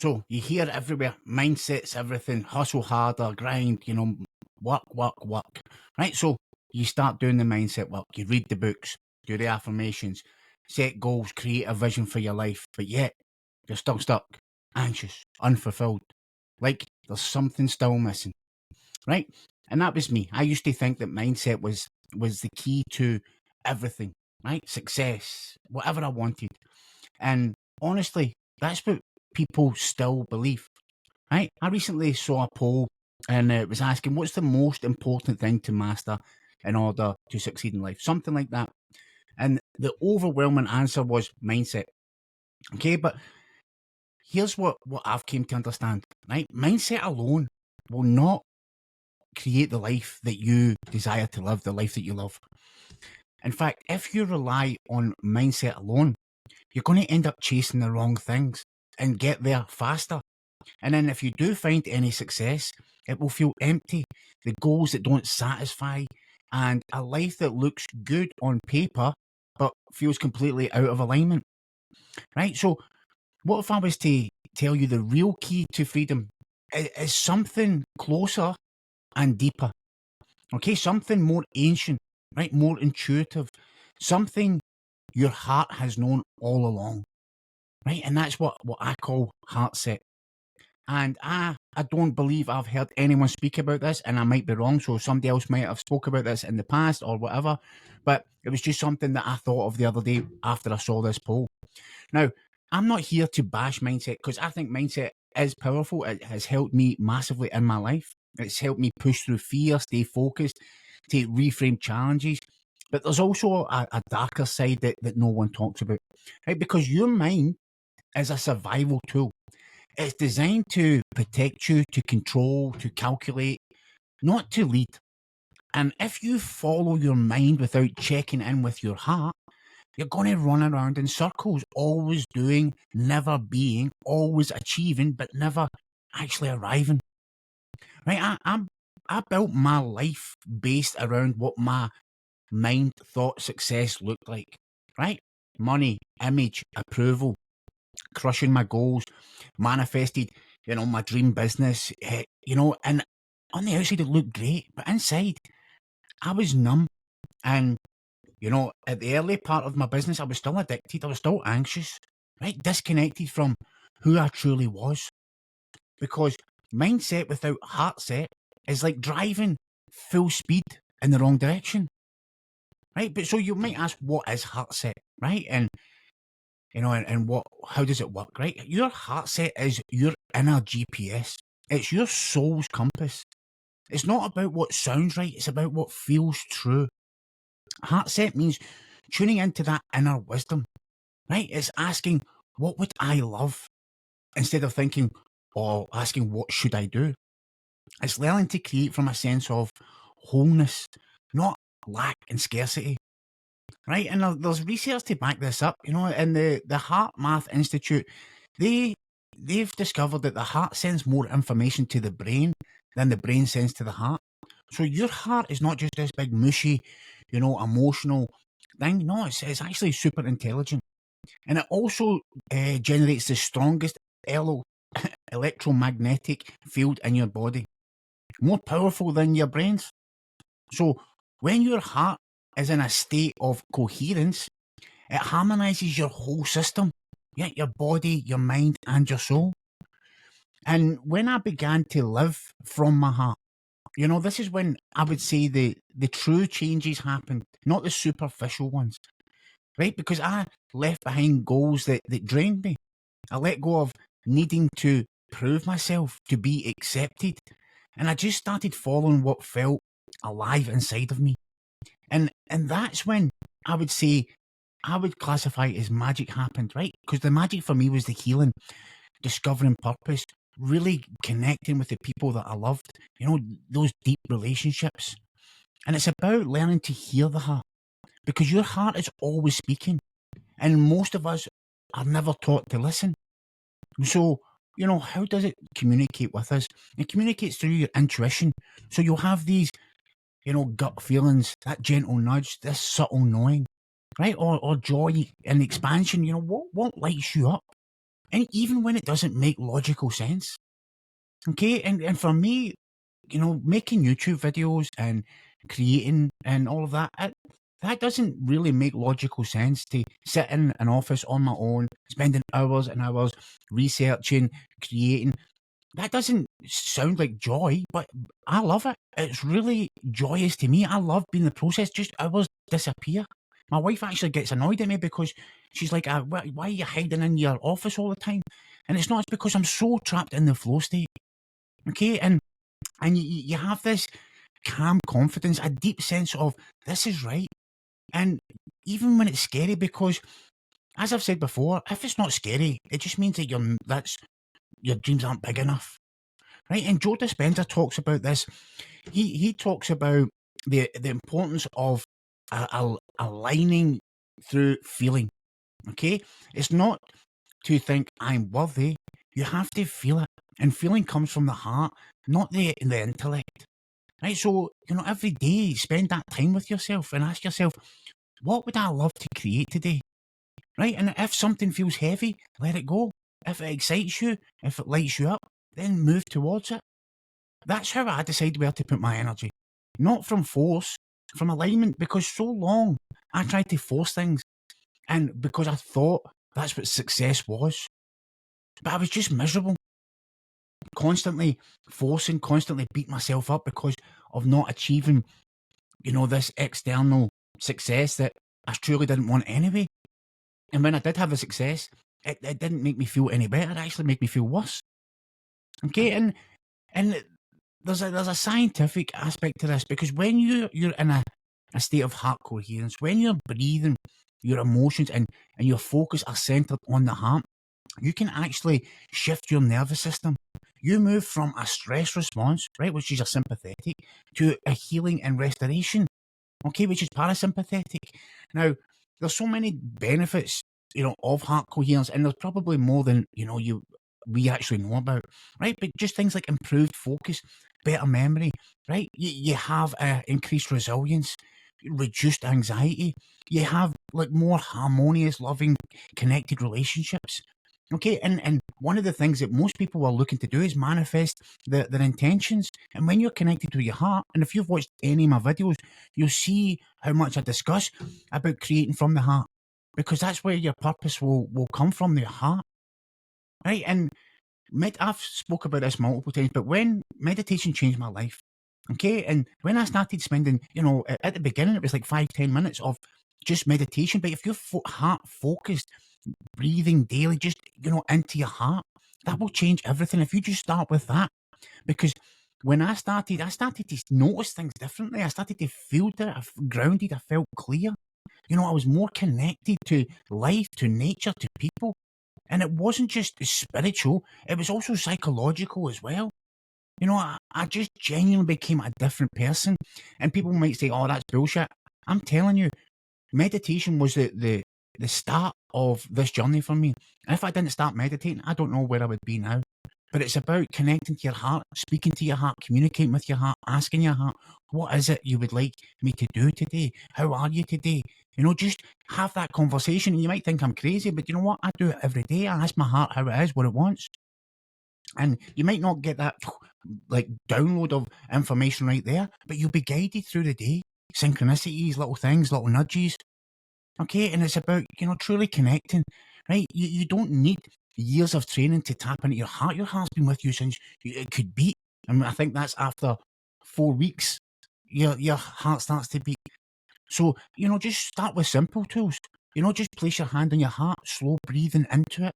So you hear it everywhere, mindsets, everything, hustle harder, grind, work, right? So you start doing the mindset work, you read the books, do the affirmations, set goals, create a vision for your life, but yet you're still stuck, anxious, unfulfilled. Like there's something still missing, right? And that was me. I used to think that mindset was the key to everything, right? Success, whatever I wanted. And honestly, that's what people still believe, right? I recently saw a poll and it was asking, what's the most important thing to master in order to succeed in life? Something like that. And the overwhelming answer was mindset. Okay, but here's what I've came to understand, right? Mindset alone will not create the life that you desire to live, the life that you love. In fact, if you rely on mindset alone, you're going to end up chasing the wrong things and get there faster. And then if you do find any success, it will feel empty. The goals that don't satisfy and a life that looks good on paper but feels completely out of alignment. Right? So what if I was to tell you the real key to freedom is something closer and deeper? Okay, something more ancient, right? More intuitive, something your heart has known all along, right? And that's what I call Heartset. And I don't believe I've heard anyone speak about this, and I might be wrong. So somebody else might have spoke about this in the past or whatever. But it was just something that I thought of the other day after I saw this poll. Now, I'm not here to bash mindset because I think mindset is powerful. It has helped me massively in my life. It's helped me push through fear, stay focused, to reframe challenges. But there's also a darker side that no one talks about, right? Because your mind is a survival tool. It's designed to protect you, to control, to calculate, not to lead. And if you follow your mind without checking in with your heart, you're going to run around in circles, always doing, never being, always achieving, but never actually arriving. Right? I built my life based around what my mind thought success looked like. Right? Money, image, approval, crushing my goals, manifested, my dream business, and on the outside it looked great, but inside I was numb. And, at the early part of my business, I was still addicted. I was still anxious, right? Disconnected from who I truly was. Because mindset without heart set is like driving full speed in the wrong direction, right? But so you might ask, what is heart set, right? And how does it work, right? Your heart set is your inner GPS. It's your soul's compass. It's not about what sounds right, it's about what feels true. Heart set means tuning into that inner wisdom, right? It's asking, what would I love? Instead of thinking or asking, what should I do? It's learning to create from a sense of wholeness, not lack and scarcity. Right, and there's research to back this up. In the Heart Math Institute, they've discovered that the heart sends more information to the brain than the brain sends to the heart. So your heart is not just this big mushy, emotional thing. No, it's actually super intelligent, and it also generates the strongest electromagnetic field in your body, more powerful than your brains. So when your heart is in a state of coherence, it harmonizes your whole system, yeah, your body, your mind, and your soul. And when I began to live from my heart, this is when I would say the true changes happened, not the superficial ones, right? Because I left behind goals that drained me. I let go of needing to prove myself, to be accepted. And I just started following what felt alive inside of me. And that's when I would say I would classify it as magic happened, right? Because the magic for me was the healing, discovering purpose, really connecting with the people that I loved, those deep relationships. And it's about learning to hear the heart because your heart is always speaking. And most of us are never taught to listen. So, how does it communicate with us? It communicates through your intuition. So you'll have these, gut feelings, that gentle nudge, this subtle knowing, right? Or joy and expansion. What lights you up? And even when it doesn't make logical sense. Okay. And for me, making YouTube videos and creating and all of that, that doesn't really make logical sense to sit in an office on my own, spending hours and hours researching, creating. That doesn't sound like joy, but I love it. It's really joyous to me. I love being in the process. Just hours disappear. My wife actually gets annoyed at me because she's like, why are you hiding in your office all the time? And it's not, it's because I'm so trapped in the flow state. Okay. And you have this calm confidence, a deep sense of this is right. And even when it's scary, because as I've said before, if it's not scary, it just means that your dreams aren't big enough. Right. And Joe Dispenza talks about this. He talks about the importance of aligning through feeling. Okay. It's not to think I'm worthy. You have to feel it. And feeling comes from the heart, not the intellect. Right. So, every day spend that time with yourself and ask yourself, what would I love to create today? Right. And if something feels heavy, let it go. If it excites you, if it lights you up, then move towards it. That's how I decide where to put my energy. Not from force, from alignment, because so long I tried to force things and because I thought that's what success was. But I was just miserable, constantly forcing, constantly beat myself up because of not achieving, this external success that I truly didn't want anyway. And when I did have the success, it didn't make me feel any better. It actually made me feel worse. Okay, and there's a scientific aspect to this because when you're in a state of heart coherence, when you're breathing, your emotions and your focus are centered on the heart, you can actually shift your nervous system. You move from a stress response, right, which is your sympathetic, to a healing and restoration, okay, which is parasympathetic. Now, there's so many benefits, of heart coherence, and there's probably more than we actually know about, right? But just things like improved focus, better memory, right? You have increased resilience, reduced anxiety. You have like more harmonious, loving, connected relationships. Okay, and one of the things that most people are looking to do is manifest their intentions. And when you're connected to your heart, and if you've watched any of my videos, you'll see how much I discuss about creating from the heart, because that's where your purpose will come from, your heart, right? And I've spoke about this multiple times, but when meditation changed my life, okay, and when I started spending, at the beginning it was like 5-10 minutes of just meditation, but if you're heart focused, breathing daily, just into your heart, that will change everything. If you just start with that, because when I started to notice things differently. I started to feel that I grounded. I felt clear. I was more connected to life, to nature, to people. And it wasn't just spiritual, it was also psychological as well. I just genuinely became a different person. And people might say, oh, that's bullshit. I'm telling you, meditation was the start of this journey for me. And if I didn't start meditating, I don't know where I would be now. But it's about connecting to your heart, speaking to your heart, communicating with your heart, asking your heart, what is it you would like me to do today? How are you today? Just have that conversation. And you might think I'm crazy, but you know what? I do it every day. I ask my heart how it is, what it wants. And you might not get that like download of information right there, but you'll be guided through the day. Synchronicities, little things, little nudges. Okay, and it's about, truly connecting, right? You don't need years of training to tap into your heart. Your heart's been with you since it could beat. I mean, I think that's after 4 weeks, your heart starts to beat. So, just start with simple tools. Just place your hand on your heart, slow breathing into it,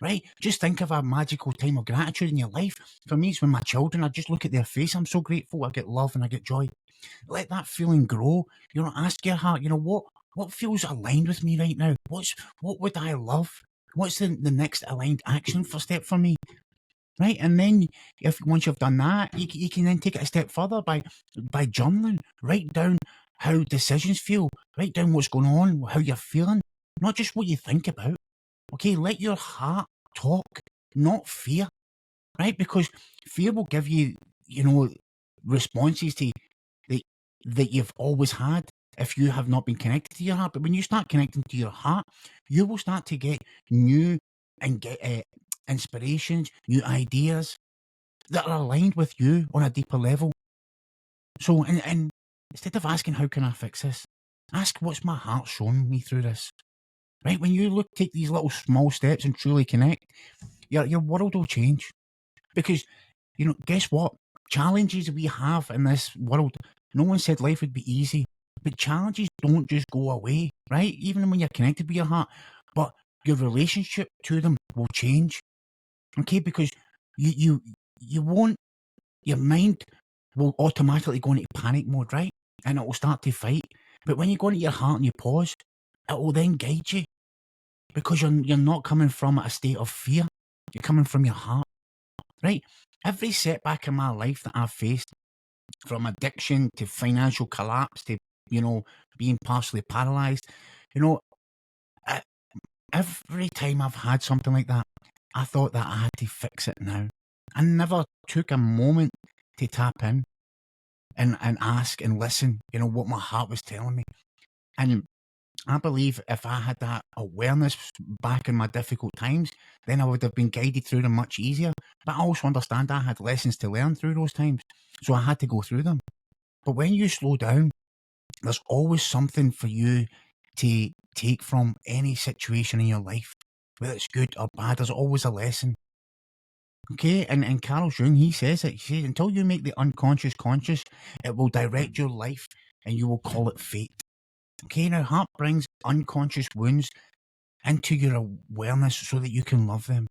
right? Just think of a magical time of gratitude in your life. For me, it's when my children, I just look at their face. I'm so grateful. I get love and I get joy. Let that feeling grow. Ask your heart, what feels aligned with me right now? What would I love? What's the next aligned action for step for me? Right. And then if once you've done that, you can then take it a step further by journaling. Write down how decisions feel. Write down what's going on, how you're feeling, not just what you think about. Okay, let your heart talk, not fear. Right? Because fear will give you, responses to that you've always had if you have not been connected to your heart. But when you start connecting to your heart, you will start to get new and get inspirations, new ideas that are aligned with you on a deeper level. So, and instead of asking, how can I fix this? Ask, what's my heart showing me through this? Right? When you take these little small steps and truly connect, your world will change. Because, guess what? Challenges we have in this world, no one said life would be easy, but challenges don't just go away, right? Even when you're connected with your heart, but your relationship to them will change. Okay, because you won't, your mind will automatically go into panic mode, right? And it will start to fight. But when you go into your heart and you pause, it will then guide you, because you're not coming from a state of fear. You're coming from your heart, right? Every setback in my life that I've faced, from addiction to financial collapse to, being partially paralyzed, you know, I, every time I've had something like that, I thought that I had to fix it now. I never took a moment to tap in and ask and listen, what my heart was telling me. And I believe if I had that awareness back in my difficult times, then I would have been guided through them much easier. But I also understand I had lessons to learn through those times, so I had to go through them. But when you slow down, there's always something for you to take from any situation in your life, whether it's good or bad. There's always a lesson. Okay, and Carl Jung, he says it. He says, until you make the unconscious conscious, it will direct your life, and you will call it fate. Okay, now heart brings unconscious wounds into your awareness so that you can love them.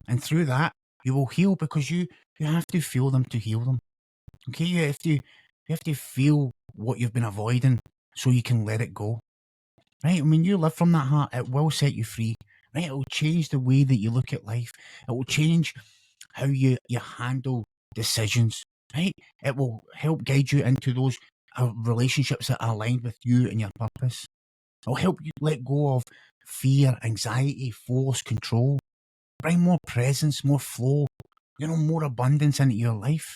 And through that, you will heal, because you have to feel them to heal them. Okay, you have to feel what you've been avoiding so you can let it go. Right? When you live from that heart, it will set you free. Right? It will change the way that you look at life. It will change how you handle decisions. Right? It will help guide you into those relationships that are aligned with you and your purpose. It'll help you let go of fear, anxiety, force, control. Bring more presence, more flow, more abundance into your life.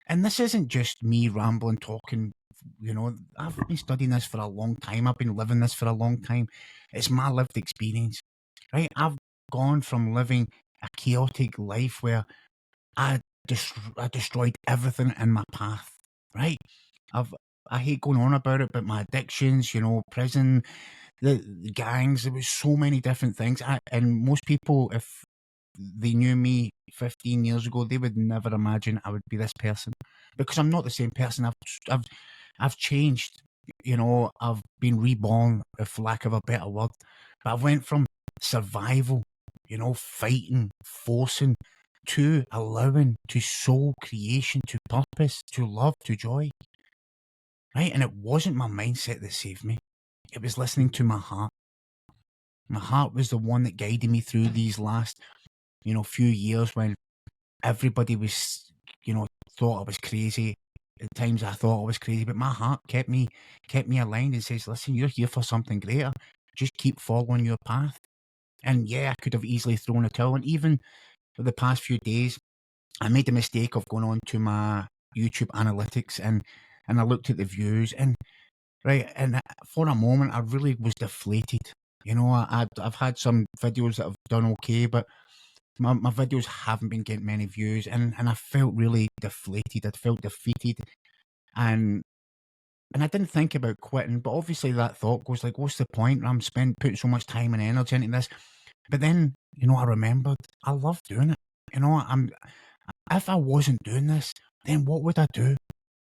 And this isn't just me rambling, talking. I've been studying this for a long time. I've been living this for a long time. It's my lived experience, right? I've gone from living a chaotic life where I destroyed everything in my path, right? I hate going on about it, but my addictions, prison, the gangs, there was so many different things. And most people, if they knew me 15 years ago, they would never imagine I would be this person, because I'm not the same person. I've changed. I've been reborn, for lack of a better word. But I went from survival, fighting, forcing, to allowing, to soul creation, to purpose, to love, to joy. Right? And it wasn't my mindset that saved me. It was listening to my heart. My heart was the one that guided me through these last, few years when everybody was, thought I was crazy. At times I thought I was crazy, but my heart kept me aligned and says, listen, you're here for something greater. Just keep following your path. And yeah, I could have easily thrown a towel. And even for the past few days, I made the mistake of going on to my YouTube analytics and I looked at the views and for a moment I really was deflated. I've had some videos that have done okay, but my videos haven't been getting many views, and I felt really deflated. I felt defeated, and I didn't think about quitting. But obviously, that thought goes like, "What's the point? I'm putting so much time and energy into this." But then, I remembered I love doing it. If I wasn't doing this, then what would I do?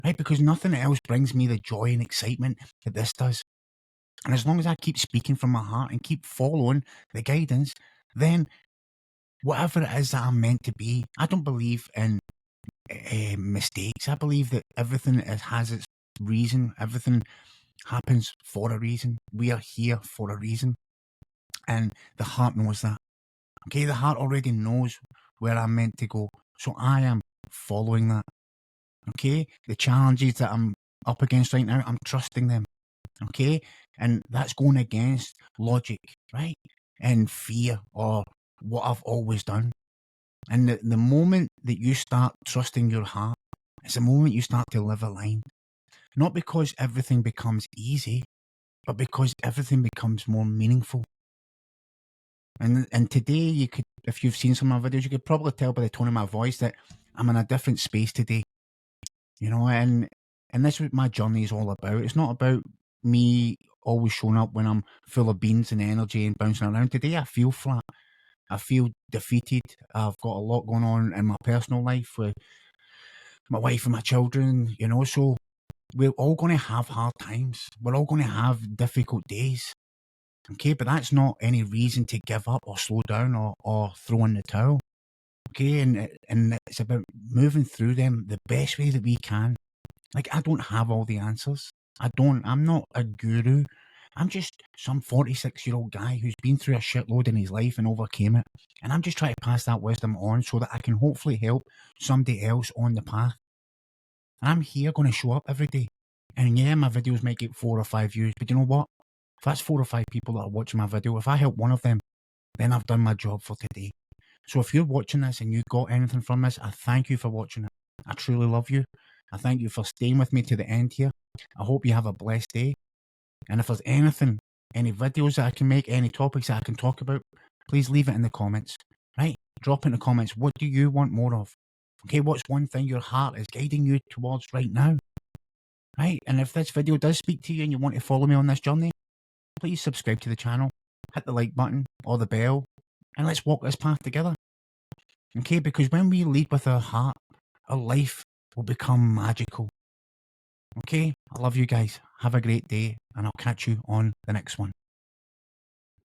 Right? Because nothing else brings me the joy and excitement that this does. And as long as I keep speaking from my heart and keep following the guidance, then whatever it is that I'm meant to be, I don't believe in mistakes. I believe that everything has its reason. Everything happens for a reason. We are here for a reason. And the heart knows that. Okay, the heart already knows where I'm meant to go. So I am following that. Okay, the challenges that I'm up against right now, I'm trusting them. Okay, and that's going against logic, right? And fear, or what I've always done. And the moment that you start trusting your heart, it's the moment you start to live aligned. Not because everything becomes easy, but because everything becomes more meaningful. And today, you could, if you've seen some of my videos, you could probably tell by the tone of my voice that I'm in a different space today. And this is what my journey is all about. It's not about me always showing up when I'm full of beans and energy and bouncing around. Today, I feel flat. I feel defeated. I've got a lot going on in my personal life with my wife and my children, so we're all going to have hard times. We're all going to have difficult days. Okay, but that's not any reason to give up or slow down or throw in the towel. Okay, and it's about moving through them the best way that we can. Like, I don't have all the answers. I'm not a guru. I'm just some 46-year-old guy who's been through a shitload in his life and overcame it. And I'm just trying to pass that wisdom on so that I can hopefully help somebody else on the path. And I'm here going to show up every day. And yeah, my videos might get 4 or 5 views, but you know what? If that's 4 or 5 people that are watching my video, if I help one of them, then I've done my job for today. So if you're watching this and you got anything from this, I thank you for watching it. I truly love you. I thank you for staying with me to the end here. I hope you have a blessed day. And if there's anything, any videos that I can make, any topics that I can talk about, please leave it in the comments. Right? Drop in the comments. What do you want more of? Okay, what's one thing your heart is guiding you towards right now? Right? And if this video does speak to you and you want to follow me on this journey, please subscribe to the channel, hit the like button or the bell, and let's walk this path together. Okay, because when we lead with our heart, our life will become magical. Okay, I love you guys. Have a great day, and I'll catch you on the next one.